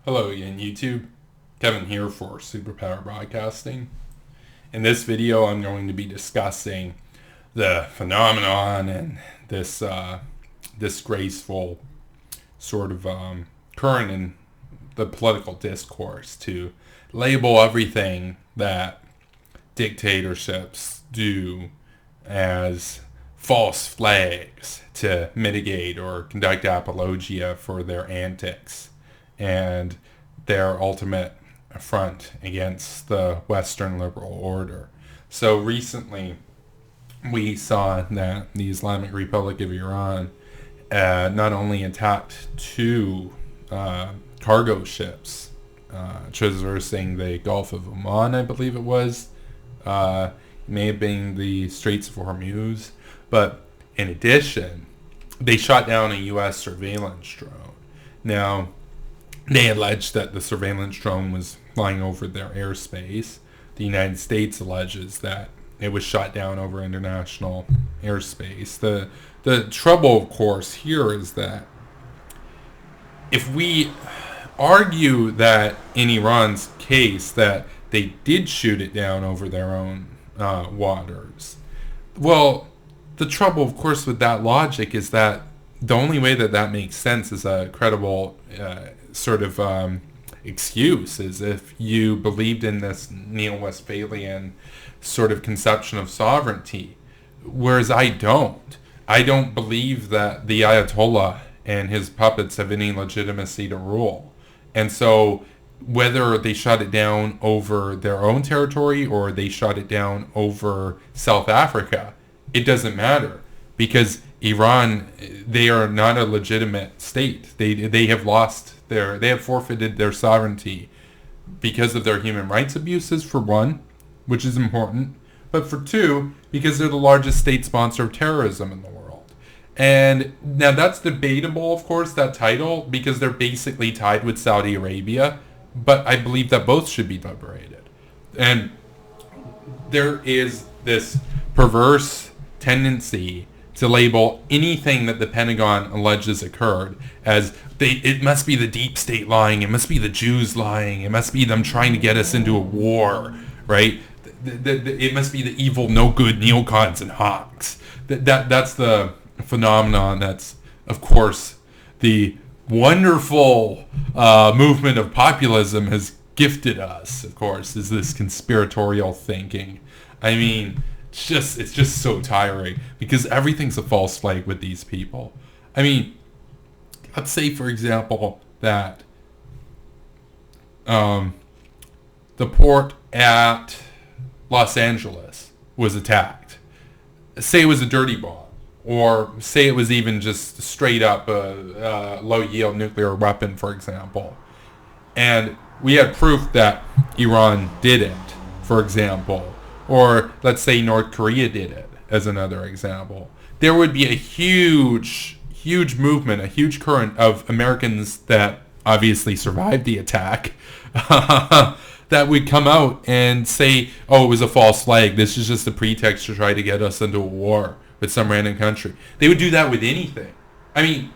Hello again, YouTube. Kevin here for Superpower Broadcasting. In this video, I'm going to be discussing the phenomenon and this disgraceful sort of current in the political discourse to label everything that dictatorships do as false flags to mitigate or conduct apologia for their antics and their ultimate affront against the Western liberal order. So recently, we saw that the Islamic Republic of Iran not only attacked two cargo ships traversing the Gulf of Oman, I believe it was. It may have been the Straits of Hormuz. But in addition, they shot down a U.S. surveillance drone. Now, they alleged that the surveillance drone was flying over their airspace. The United States alleges that it was shot down over international airspace. The trouble, of course, here is that if we argue that in Iran's case that they did shoot it down over their own waters, well, the trouble, of course, with that logic is that the only way that that makes sense is a credible sort of excuse is if you believed in this neo-Westphalian sort of conception of sovereignty, whereas I don't. I don't believe that the Ayatollah and his puppets have any legitimacy to rule. And so whether they shot it down over their own territory or they shot it down over South Africa, it doesn't matter because Iran, they are not a legitimate state. They have forfeited their sovereignty because of their human rights abuses, for one, which is important, but for two, because they're the largest state sponsor of terrorism in the world. And now that's debatable, of course, that title, because they're basically tied with Saudi Arabia, but I believe that both should be liberated. And there is this perverse tendency to label anything that the Pentagon alleges occurred as it must be the deep state lying, it must be the Jews lying, it must be them trying to get us into a war, right? It must be the evil, no good neocons and hawks. That's the phenomenon that's, of course, the wonderful movement of populism has gifted us, of course, is this conspiratorial thinking. I mean, it's just so tiring because everything's a false flag with these people. I mean, let's say, for example, that the port at Los Angeles was attacked. Say it was a dirty bomb, or say it was even just straight up a low-yield nuclear weapon, for example. And we had proof that Iran did it, for example. Or let's say North Korea did it, as another example. There would be a huge movement, a huge current of Americans that obviously survived the attack that would come out and say, oh, it was a false flag. This is just a pretext to try to get us into a war with some random country. They would do that with anything. I mean,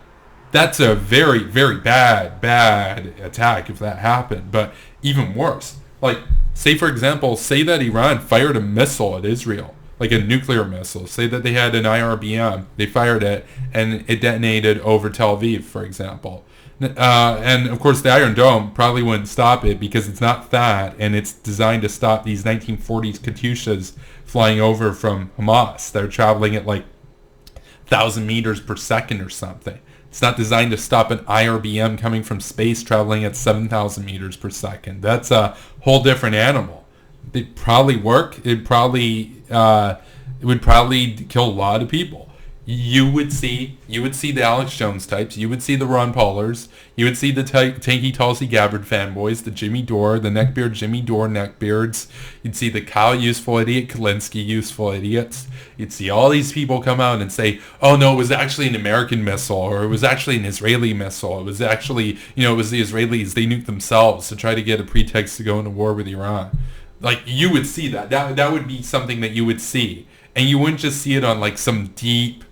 that's a very, very bad attack if that happened. But even worse, like, say, for example, say that Iran fired a missile at Israel, like a nuclear missile. Say that they had an IRBM. They fired it, and it detonated over Tel Aviv, for example. And, of course, the Iron Dome probably wouldn't stop it because it's not that, and it's designed to stop these 1940s Katyushas flying over from Hamas. They're traveling at, like, 1,000 meters per second or something. It's not designed to stop an IRBM coming from space traveling at 7,000 meters per second. That's a whole different animal. It'd probably work. It would probably kill a lot of people. You would see the Alex Jones types. You would see the Ron Paulers. You would see the Tanky Tulsi Gabbard fanboys, the Jimmy Dore, the neckbeard Jimmy Dore neckbeards. You'd see the Kyle useful idiot Kalinske useful idiots. You'd see all these people come out and say, oh no, it was actually an American missile, or it was actually an Israeli missile. It was actually, it was the Israelis. They nuked themselves to try to get a pretext to go into war with Iran. Like, you would see that. That would be something that you would see. And you wouldn't just see it on like some deep,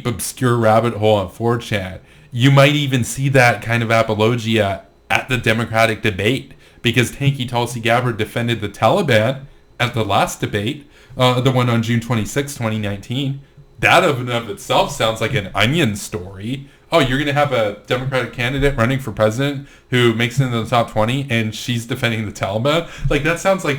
obscure rabbit hole on 4chan. You might even see that kind of apologia at the Democratic debate, because tanky Tulsi Gabbard defended the Taliban at the last debate, the one on June 26, 2019. That of and of itself sounds like an Onion story. Oh, you're going to have a Democratic candidate running for president who makes it into the top 20 and she's defending the Taliban? Like, that sounds like,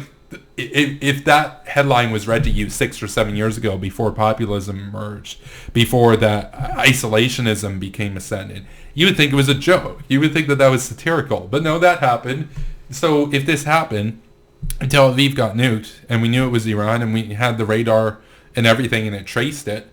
if that headline was read to you 6 or 7 years ago, before populism emerged, before that isolationism became ascendant, you would think it was a joke. You would think that that was satirical. But no, that happened. So if this happened, and Tel Aviv got nuked, and we knew it was Iran, and we had the radar and everything, and it traced it,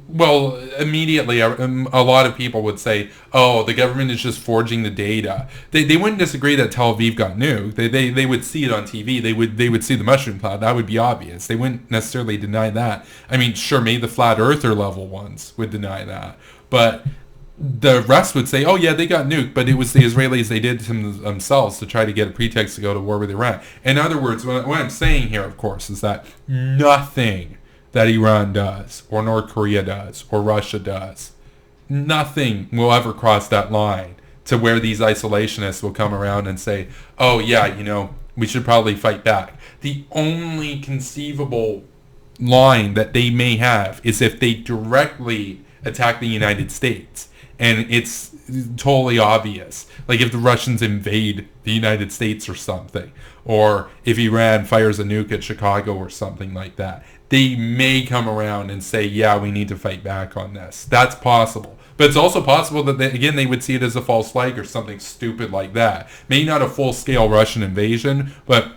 well, immediately a lot of people would say, oh, the government is just forging the data. They wouldn't disagree that Tel Aviv got nuked. They would see it on TV. They would see the mushroom cloud. That would be obvious. They wouldn't necessarily deny that. I mean, sure, maybe the flat earther level ones would deny that. But the rest would say, oh yeah, they got nuked, but it was the Israelis, they did to themselves to try to get a pretext to go to war with Iran. In other words, what I'm saying here, of course, is that nothing that Iran does, or North Korea does, or Russia does, nothing will ever cross that line to where these isolationists will come around and say, oh yeah, you know, we should probably fight back. The only conceivable line that they may have is if they directly attack the United States. And it's totally obvious. Like if the Russians invade the United States or something, or if Iran fires a nuke at Chicago or something like that, they may come around and say, yeah, we need to fight back on this. That's possible. But it's also possible that, they would see it as a false flag or something stupid like that. Maybe not a full-scale Russian invasion, but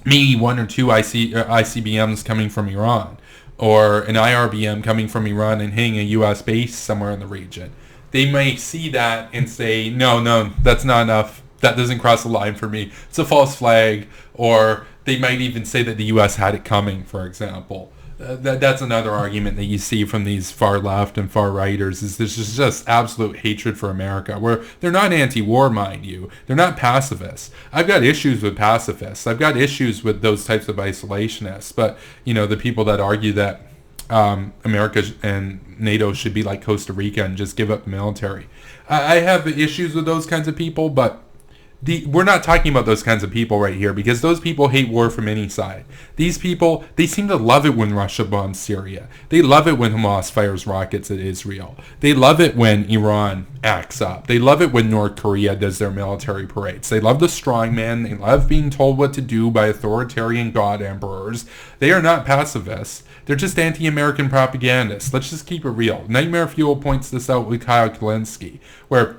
maybe 1 or 2 ICBMs coming from Iran, or an IRBM coming from Iran and hitting a U.S. base somewhere in the region. They may see that and say, no, that's not enough. That doesn't cross the line for me. It's a false flag. Or they might even say that the U.S. had it coming, for example. That's another argument that you see from these far left and far righters, is there's just absolute hatred for America, where they're not anti-war, mind you. They're not pacifists. I've got issues with pacifists. I've got issues with those types of isolationists. But, you know, the people that argue that America and NATO should be like Costa Rica and just give up the military. I have issues with those kinds of people, but we're not talking about those kinds of people right here, because those people hate war from any side. These people, they seem to love it when Russia bombs Syria. They love it when Hamas fires rockets at Israel. They love it when Iran acts up. They love it when North Korea does their military parades. They love the strongman. They love being told what to do by authoritarian god emperors. They are not pacifists. They're just anti-American propagandists. Let's just keep it real. Nightmare Fuel points this out with Kyle Kulinski, where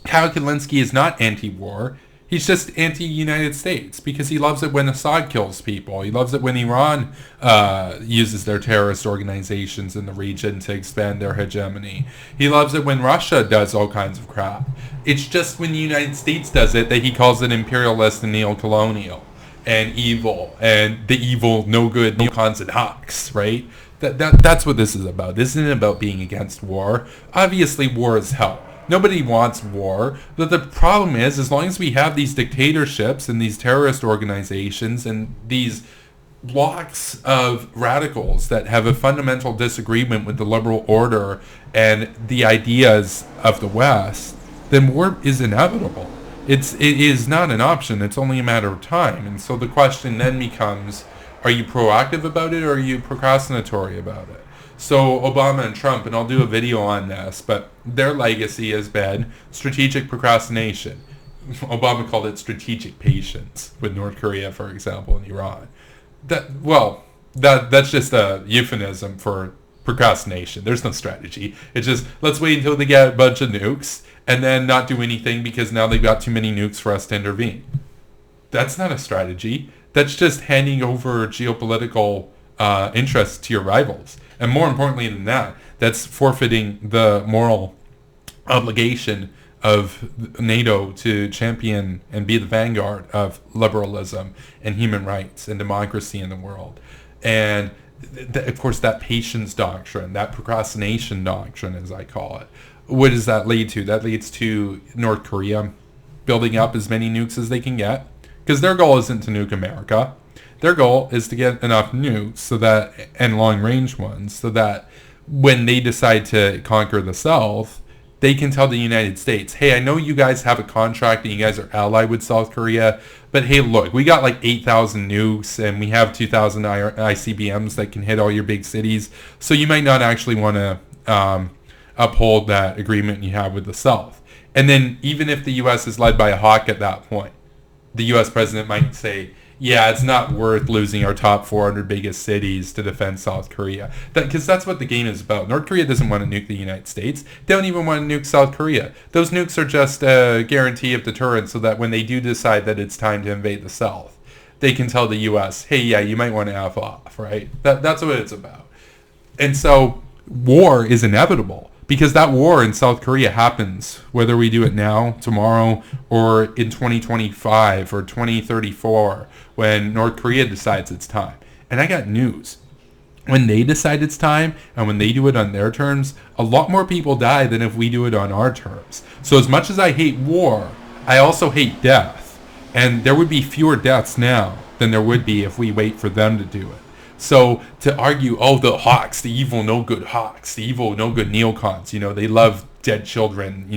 Kyle Kulinski is not anti-war. He's just anti-United States, because he loves it when Assad kills people. He loves it when Iran uses their terrorist organizations in the region to expand their hegemony. He loves it when Russia does all kinds of crap. It's just when the United States does it that he calls it imperialist and neo-colonial and evil, and the evil, no good, neocons and hawks, right? That's what this is about. This isn't about being against war. Obviously, war is hell. Nobody wants war. But the problem is, as long as we have these dictatorships and these terrorist organizations and these blocks of radicals that have a fundamental disagreement with the liberal order and the ideas of the West, then war is inevitable. It is not an option. It's only a matter of time. And so the question then becomes, are you proactive about it, or are you procrastinatory about it? So Obama and Trump, and I'll do a video on this, but their legacy has been strategic procrastination. Obama called it strategic patience with North Korea, for example, and Iran. That's just a euphemism for procrastination. There's no strategy. It's just, let's wait until they get a bunch of nukes and then not do anything because now they've got too many nukes for us to intervene. That's not a strategy. That's just handing over geopolitical interests to your rivals. And more importantly than that, that's forfeiting the moral obligation of NATO to champion and be the vanguard of liberalism and human rights and democracy in the world. And of course, that patience doctrine, that procrastination doctrine, as I call it, what does that lead to? That leads to North Korea building up as many nukes as they can get, because their goal isn't to nuke America. Their goal is to get enough nukes so that, and long-range ones, so that when they decide to conquer the South, they can tell the United States, hey, I know you guys have a contract and you guys are allied with South Korea, but hey, look, we got like 8,000 nukes and we have 2,000 ICBMs that can hit all your big cities, so you might not actually want to uphold that agreement you have with the South. And then even if the U.S. is led by a hawk at that point, the U.S. president might say, yeah, it's not worth losing our top 400 biggest cities to defend South Korea. Because that's what the game is about. North Korea doesn't want to nuke the United States. They don't even want to nuke South Korea. Those nukes are just a guarantee of deterrence so that when they do decide that it's time to invade the South, they can tell the U.S., hey, yeah, you might want to F off, right? That's what it's about. And so war is inevitable. Because that war in South Korea happens, whether we do it now, tomorrow, or in 2025 or 2034, when North Korea decides it's time. And I got news. When they decide it's time, and when they do it on their terms, a lot more people die than if we do it on our terms. So as much as I hate war, I also hate death. And there would be fewer deaths now than there would be if we wait for them to do it. So to argue, oh, the hawks, the evil, no good hawks, the evil, no good neocons, they love dead children,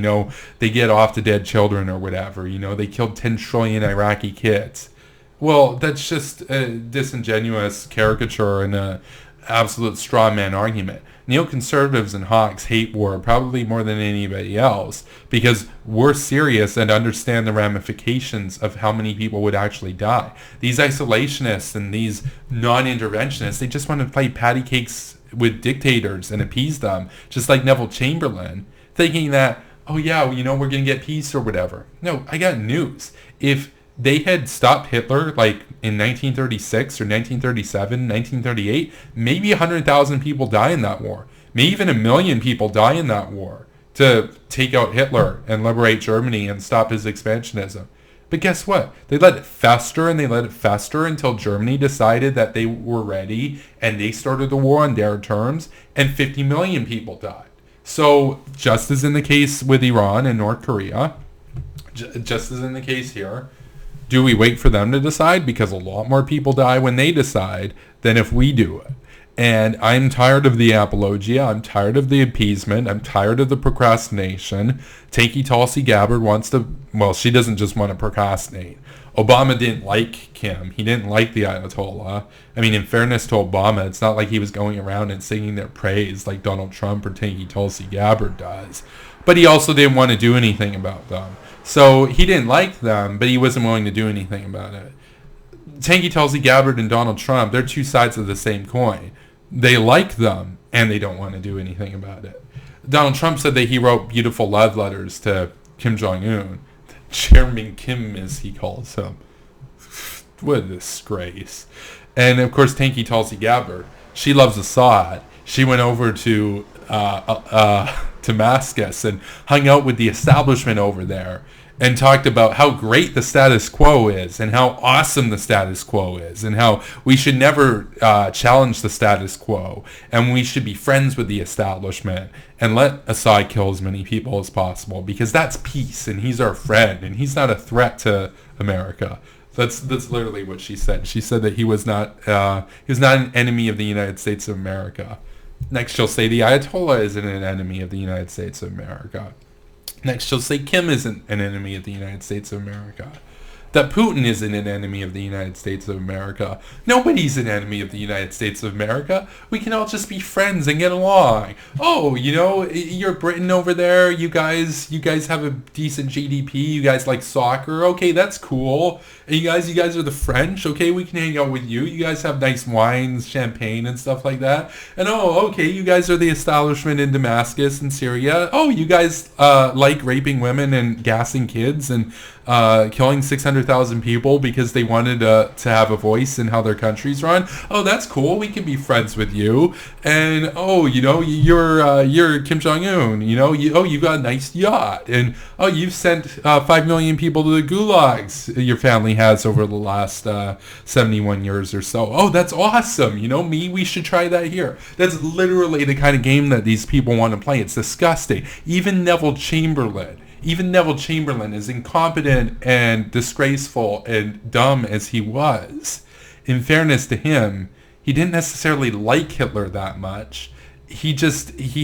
they get off the dead children or whatever, they killed 10 trillion Iraqi kids. Well, that's just a disingenuous caricature and a absolute straw man argument. Neoconservatives and hawks hate war probably more than anybody else because we're serious and understand the ramifications of how many people would actually die. These isolationists and these non-interventionists, they just want to play patty cakes with dictators and appease them, just like Neville Chamberlain, thinking that, oh yeah, we're going to get peace or whatever. No, I got news. If they had stopped Hitler like in 1936 or 1937, 1938, maybe 100,000 people die in that war. Maybe even 1 million people die in that war to take out Hitler and liberate Germany and stop his expansionism. But guess what? They let it fester and they let it fester until Germany decided that they were ready and they started the war on their terms and 50 million people died. So just as in the case with Iran and North Korea, just as in the case here, do we wait for them to decide? Because a lot more people die when they decide than if we do it. And I'm tired of the apologia. I'm tired of the appeasement. I'm tired of the procrastination. Tanky Tulsi Gabbard wants to, well, she doesn't just want to procrastinate. Obama didn't like Kim. He didn't like the Ayatollah. I mean, in fairness to Obama, it's not like he was going around and singing their praise like Donald Trump or Tanky Tulsi Gabbard does. But he also didn't want to do anything about them. So he didn't like them, but he wasn't willing to do anything about it. Tanky Tulsi Gabbard and Donald Trump, they're two sides of the same coin. They like them, and they don't want to do anything about it. Donald Trump said that he wrote beautiful love letters to Kim Jong-un. Chairman Kim, as he calls him. What a disgrace. And, of course, Tanky Tulsi Gabbard, she loves Assad. She went over to Damascus and hung out with the establishment over there and talked about how great the status quo is and how awesome the status quo is and how we should never challenge the status quo and we should be friends with the establishment and let Assad kill as many people as possible because that's peace and he's our friend and he's not a threat to America. That's literally what she said. She said that he was not an enemy of the United States of America. Next, she'll say the Ayatollah isn't an enemy of the United States of America. Next, she'll say Kim isn't an enemy of the United States of America. That Putin isn't an enemy of the United States of America. Nobody's an enemy of the United States of America. We can all just be friends and get along. Oh, you're Britain over there. You guys have a decent GDP. You guys like soccer. Okay, that's cool. And you guys are the French. Okay, we can hang out with you. You guys have nice wines, champagne, and stuff like that. And okay, you guys are the establishment in Damascus and Syria. Oh, you guys like raping women and gassing kids and killing 600,000 people because they wanted to have a voice in how their country's run. Oh, that's cool. We can be friends with you. And you're Kim Jong-un. You got a nice yacht. And you've sent 5 million people to the gulags your family has over the last 71 years or so. Oh, that's awesome. We should try that here. That's literally the kind of game that these people want to play. It's disgusting. Even Neville Chamberlain, as incompetent and disgraceful and dumb as he was, in fairness to him, he didn't necessarily like Hitler that much. He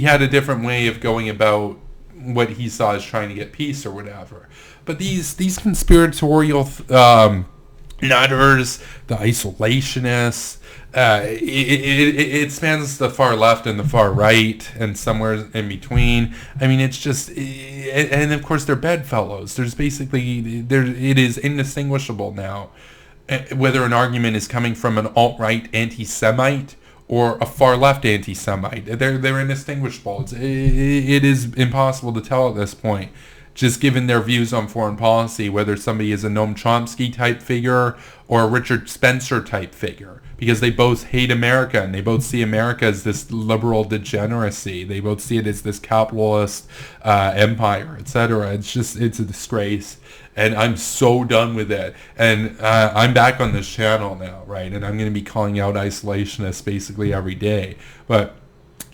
had a different way of going about what he saw as trying to get peace or whatever. But these conspiratorial nutters, the isolationists, it spans the far left and the far right and somewhere in between. I mean, it's just, and of course they're bedfellows. There's basically, it is indistinguishable now whether an argument is coming from an alt-right anti-Semite or a far-left anti-Semite. They're indistinguishable. It is impossible to tell at this point, just given their views on foreign policy, whether somebody is a Noam Chomsky type figure or a Richard Spencer type figure, because they both hate America and they both see America as this liberal degeneracy. They both see it as this capitalist empire, etc. It's a disgrace. And I'm so done with it. And I'm back on this channel now, right? And I'm going to be calling out isolationists basically every day. But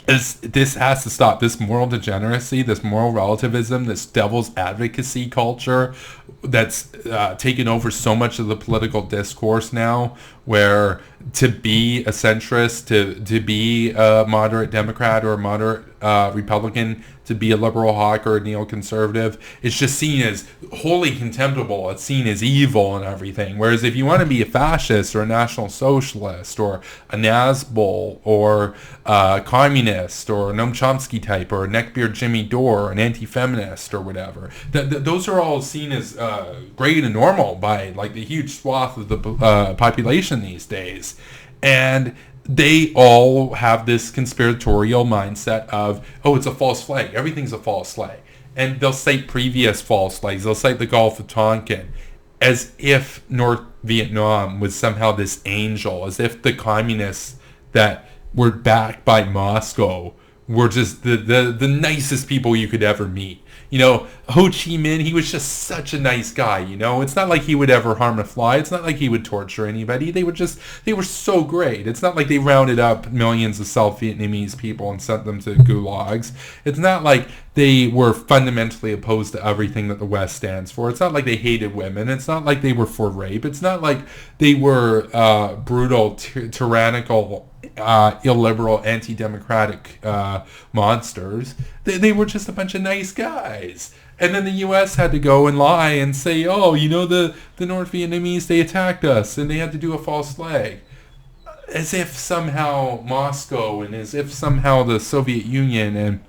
this has to stop. This moral degeneracy, this moral relativism, this devil's advocacy culture that's taken over so much of the political discourse now, where to be a centrist, to be a moderate Democrat or a moderate Republican, to be a liberal hawk or a neoconservative, it's just seen as wholly contemptible. It's seen as evil and everything. Whereas if you want to be a fascist or a national socialist or a Nazbol or a communist or a Noam Chomsky type or a neckbeard Jimmy Dore or an anti-feminist or whatever, those are all seen as great and normal by like the huge swath of the population these days. And they all have this conspiratorial mindset of, oh, it's a false flag. Everything's a false flag. And they'll cite previous false flags. They'll cite the Gulf of Tonkin as if North Vietnam was somehow this angel, as if the communists that were backed by Moscow were just the nicest people you could ever meet. You know, Ho Chi Minh, he was just such a nice guy, you know. It's not like he would ever harm a fly. It's not like he would torture anybody. They were so great. It's not like they rounded up millions of South Vietnamese people and sent them to gulags. It's not like they were fundamentally opposed to everything that the West stands for. It's not like they hated women. It's not like they were for rape. It's not like they were brutal, tyrannical, illiberal, anti-democratic monsters. They were just a bunch of nice guys. And then the U.S. had to go and lie and say, oh, you know, the North Vietnamese, they attacked us, and they had to do a false flag. As if somehow Moscow and as if somehow the Soviet Union and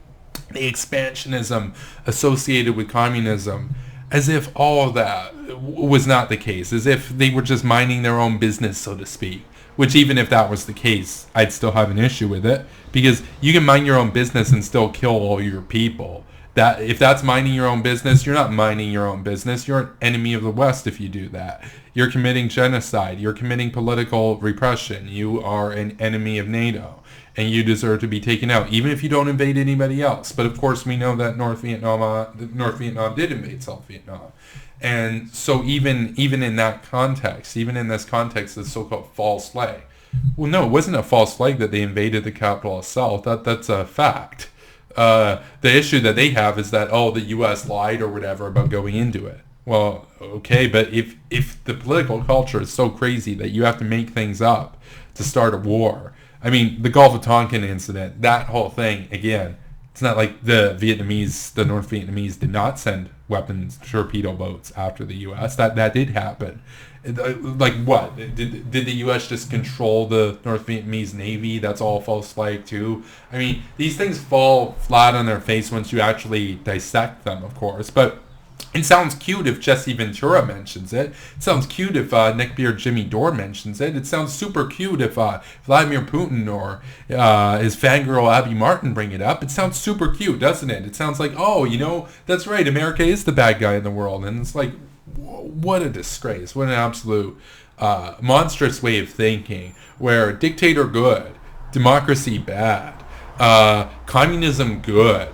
the expansionism associated with communism, as if all of that was not the case, as if they were just minding their own business, so to speak. Which, even if that was the case, I'd still have an issue with it, because you can mind your own business and still kill all your people. That if that's minding your own business, you're not minding your own business. You're an enemy of the West if you do that. You're committing genocide. You're committing political repression. You are an enemy of NATO, and you deserve to be taken out, even if you don't invade anybody else. But of course, we know that North Vietnam did invade South Vietnam. And so even in that context, even in this context, the so-called false flag. Well, no, it wasn't a false flag that they invaded the capital itself. That's a fact. The issue that they have is that, oh, the U.S. lied or whatever about going into it. Well, okay, but if the political culture is so crazy that you have to make things up to start a war. I mean, the Gulf of Tonkin incident, that whole thing, again, it's not like the North Vietnamese did not send weapons, torpedo boats after the U.S. That did happen. Like what? Did the U.S. just control the North Vietnamese Navy? That's all false flag too. I mean, these things fall flat on their face once you actually dissect them, of course. But it sounds cute if Jesse Ventura mentions it. It sounds cute if neckbeard Jimmy Dore mentions it. It sounds super cute if Vladimir Putin or his fangirl Abby Martin bring it up. It sounds super cute, doesn't it? It sounds like, oh, you know, that's right, America is the bad guy in the world. And it's like, what a disgrace. What an absolute monstrous way of thinking, where dictator good, democracy bad, communism good,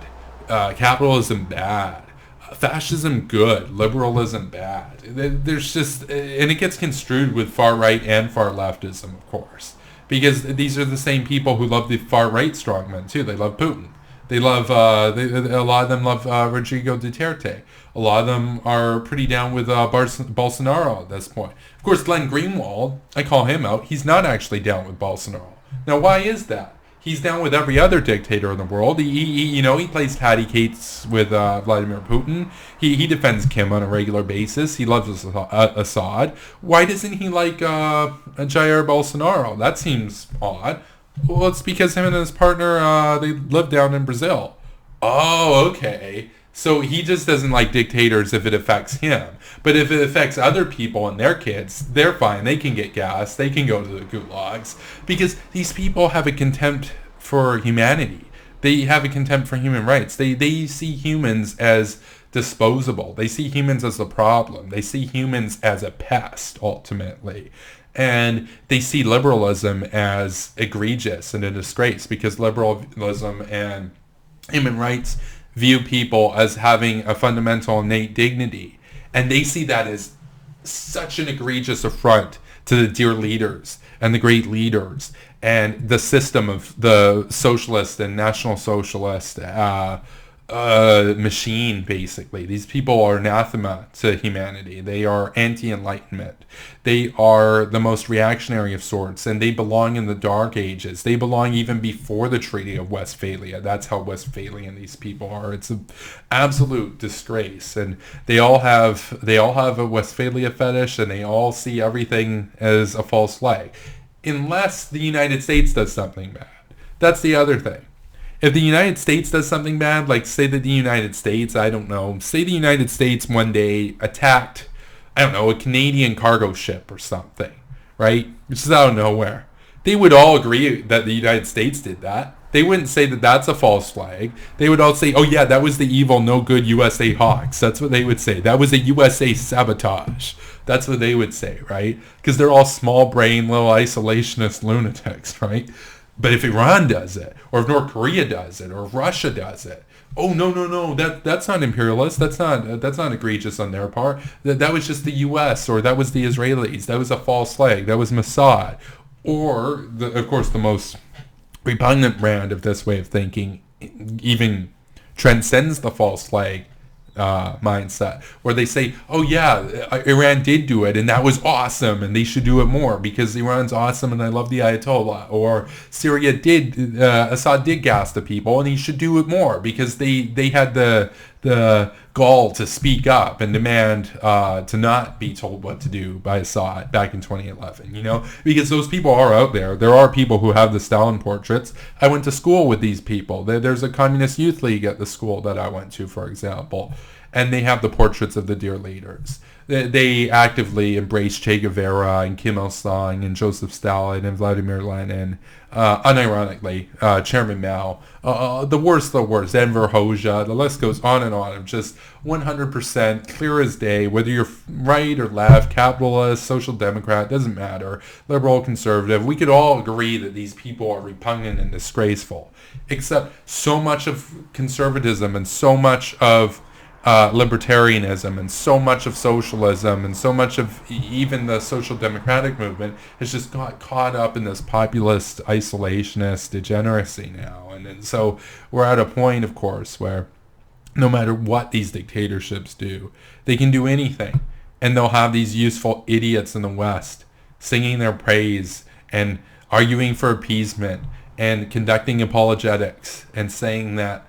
capitalism bad, fascism good, liberalism bad. There's just, and it gets construed with far right and far leftism, of course, because these are the same people who love the far right strongmen too. They love Putin. They love, a lot of them love Rodrigo Duterte. A lot of them are pretty down with Bolsonaro at this point. Of course, Glenn Greenwald, I call him out. He's not actually down with Bolsonaro. Now, why is that? He's down with every other dictator in the world. He plays patty cakes with Vladimir Putin. He defends Kim on a regular basis. He loves Assad. Why doesn't he like Jair Bolsonaro? That seems odd. Well, it's because him and his partner, they live down in Brazil. Oh, okay. So he just doesn't like dictators if it affects him. But if it affects other people and their kids, they're fine. They can get gas. They can go to the gulags. Because these people have a contempt for humanity. They have a contempt for human rights. They see humans as disposable. They see humans as a problem. They see humans as a pest, ultimately. And they see liberalism as egregious and a disgrace, because liberalism and human rights view people as having a fundamental innate dignity. And they see that as such an egregious affront to the dear leaders and the great leaders and the system of the socialist and national socialist machine, basically. These people are anathema to humanity. They are anti-enlightenment. They are the most reactionary of sorts, and they belong in the Dark Ages. They belong even before the Treaty of Westphalia. That's how Westphalian these people are. It's an absolute disgrace, and they all have a Westphalia fetish, and they all see everything as a false flag, unless the United States does something bad. That's the other thing. If the United States does something bad, like say that the United States, say the United States one day attacked, a Canadian cargo ship or something, right? It's just out of nowhere. They would all agree that the United States did that. They wouldn't say that that's a false flag. They would all say, oh yeah, that was the evil, no good USA Hawks. That's what they would say. That was a USA sabotage. That's what they would say, right? Because they're all small brain, little isolationist lunatics, right? But if Iran does it, or if North Korea does it, or if Russia does it, oh no, that's not imperialist. That's not egregious on their part. That was just the U.S. or that was the Israelis. That was a false flag. That was Mossad, or of course the most repugnant brand of this way of thinking, even transcends the false flag mindset, where they say, oh yeah, Iran did do it and that was awesome and they should do it more because Iran's awesome and I love the Ayatollah, or Syria Assad did gas the people and he should do it more because they had the gall to speak up and demand to not be told what to do by Assad back in 2011, because those people are out there. There are people who have the Stalin portraits. I went to school with these people. There's a communist youth league at the school that I went to, for example, and they have the portraits of the dear leaders. They actively embrace Che Guevara and Kim Il-sung and Joseph Stalin and Vladimir Lenin, unironically, Chairman Mao, the worst, Enver Hoxha, the list goes on and on of just 100% clear as day, whether you're right or left, capitalist, social democrat, doesn't matter, liberal, conservative. We could all agree that these people are repugnant and disgraceful, except so much of conservatism and so much of libertarianism and so much of socialism and so much of even the social democratic movement has just got caught up in this populist isolationist degeneracy now. And so we're at a point, of course, where no matter what these dictatorships do, they can do anything, and they'll have these useful idiots in the West singing their praise and arguing for appeasement and conducting apologetics and saying that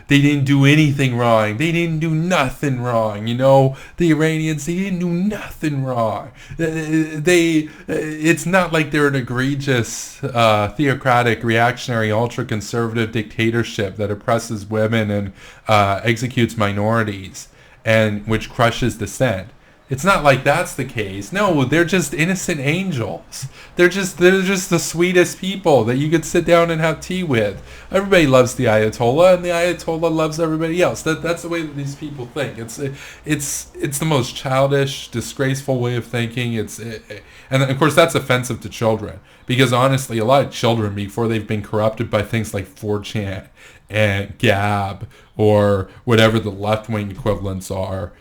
they didn't do anything wrong. They didn't do nothing wrong. The Iranians, they didn't do nothing wrong. It's not like they're an egregious, theocratic, reactionary, ultra-conservative dictatorship that oppresses women and executes minorities and which crushes dissent. It's not like that's the case. No, they're just innocent angels. They're just the sweetest people that you could sit down and have tea with. Everybody loves the Ayatollah, and the Ayatollah loves everybody else. That's the way that these people think. It's the most childish, disgraceful way of thinking. And of course that's offensive to children, because honestly, a lot of children, before they've been corrupted by things like 4chan and Gab or whatever the left-wing equivalents are.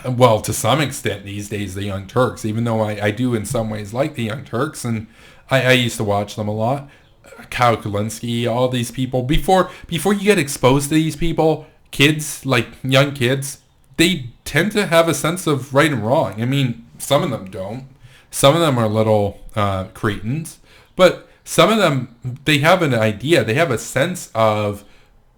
Well, to some extent these days, the Young Turks, even though I do in some ways like the Young Turks, and I used to watch them a lot. Kyle Kulinski, all these people. Before you get exposed to these people, kids, like young kids, they tend to have a sense of right and wrong. I mean, some of them don't. Some of them are little cretins. But some of them, they have an idea. They have a sense of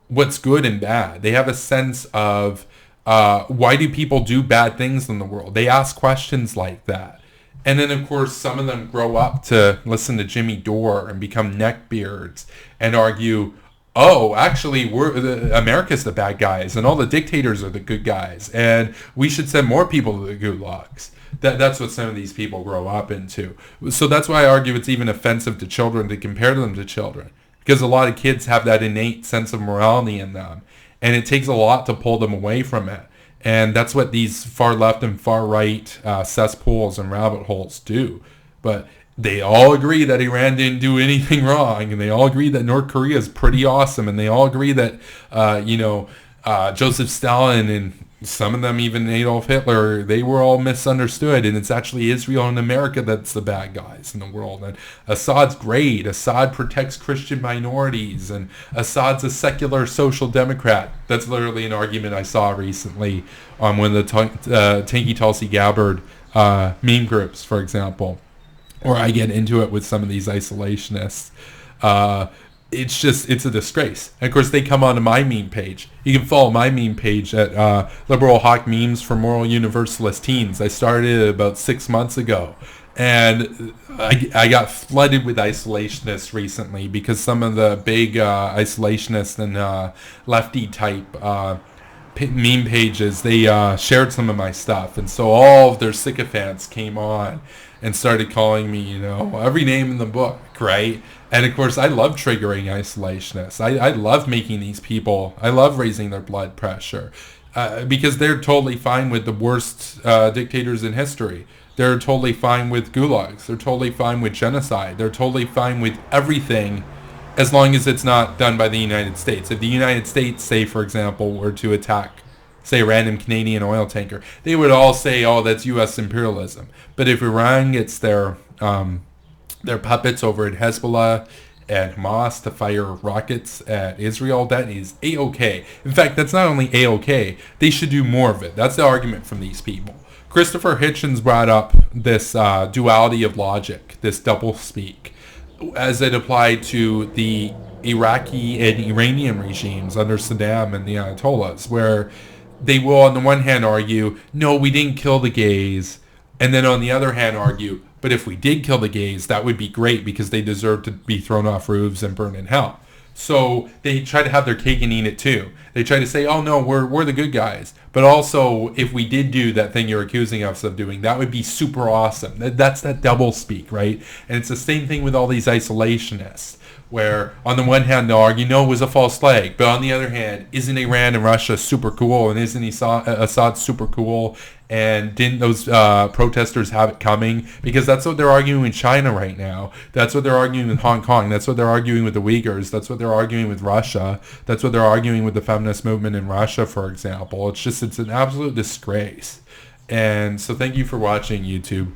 what's good and bad. They have a sense of why do people do bad things in the world. They ask questions like that. And then, of course, some of them grow up to listen to Jimmy Dore and become neckbeards and argue, oh, actually, America's the bad guys and all the dictators are the good guys. And we should send more people to the gulags. That's what some of these people grow up into. So that's why I argue it's even offensive to children to compare them to children. Because a lot of kids have that innate sense of morality in them. And it takes a lot to pull them away from it. And that's what these far left and far right cesspools and rabbit holes do. But they all agree that Iran didn't do anything wrong. And they all agree that North Korea is pretty awesome. And they all agree that, Joseph Stalin and some of them, even Adolf Hitler, they were all misunderstood. And it's actually Israel and America that's the bad guys in the world. And Assad's great. Assad protects Christian minorities. And Assad's a secular social democrat. That's literally an argument I saw recently on one of the Tanky Tulsi Gabbard meme groups, for example. Or I get into it with some of these isolationists. It's a disgrace. And of course, they come onto my meme page. You can follow my meme page at Liberal Hawk Memes for Moral Universalist Teens. I started it about 6 months ago. And I got flooded with isolationists recently because some of the big isolationists and lefty type meme pages, they shared some of my stuff. And so all of their sycophants came on and started calling me, every name in the book, right? And of course, I love triggering isolationists. I love making these people, I love raising their blood pressure because they're totally fine with the worst dictators in history. They're totally fine with gulags. They're totally fine with genocide. They're totally fine with everything as long as it's not done by the United States. If the United States, say, for example, were to attack, say, a random Canadian oil tanker, they would all say, oh, that's U.S. imperialism. But if Iran gets their puppets over at Hezbollah and Hamas to fire rockets at Israel, that is A-OK. In fact, that's not only A-OK, they should do more of it. That's the argument from these people. Christopher Hitchens brought up this duality of logic, this doublespeak, as it applied to the Iraqi and Iranian regimes under Saddam and the Ayatollahs, where they will on the one hand argue, no, we didn't kill the gays, and then on the other hand argue, but if we did kill the gays, that would be great because they deserve to be thrown off roofs and burned in hell. So they try to have their cake and eat it too. They try to say, oh no, we're the good guys. But also, if we did do that thing you're accusing us of doing, that would be super awesome. That's that double speak, right? And it's the same thing with all these isolationists, where on the one hand they'll argue, no, it was a false flag. But on the other hand, isn't Iran and Russia super cool? And isn't Assad super cool? And didn't those protesters have it coming? Because that's what they're arguing in China right now. That's what they're arguing in Hong Kong. That's what they're arguing with the Uyghurs. That's what they're arguing with Russia. That's what they're arguing with the feminist movement in Russia, for example. It's an absolute disgrace. And so thank you for watching, YouTube.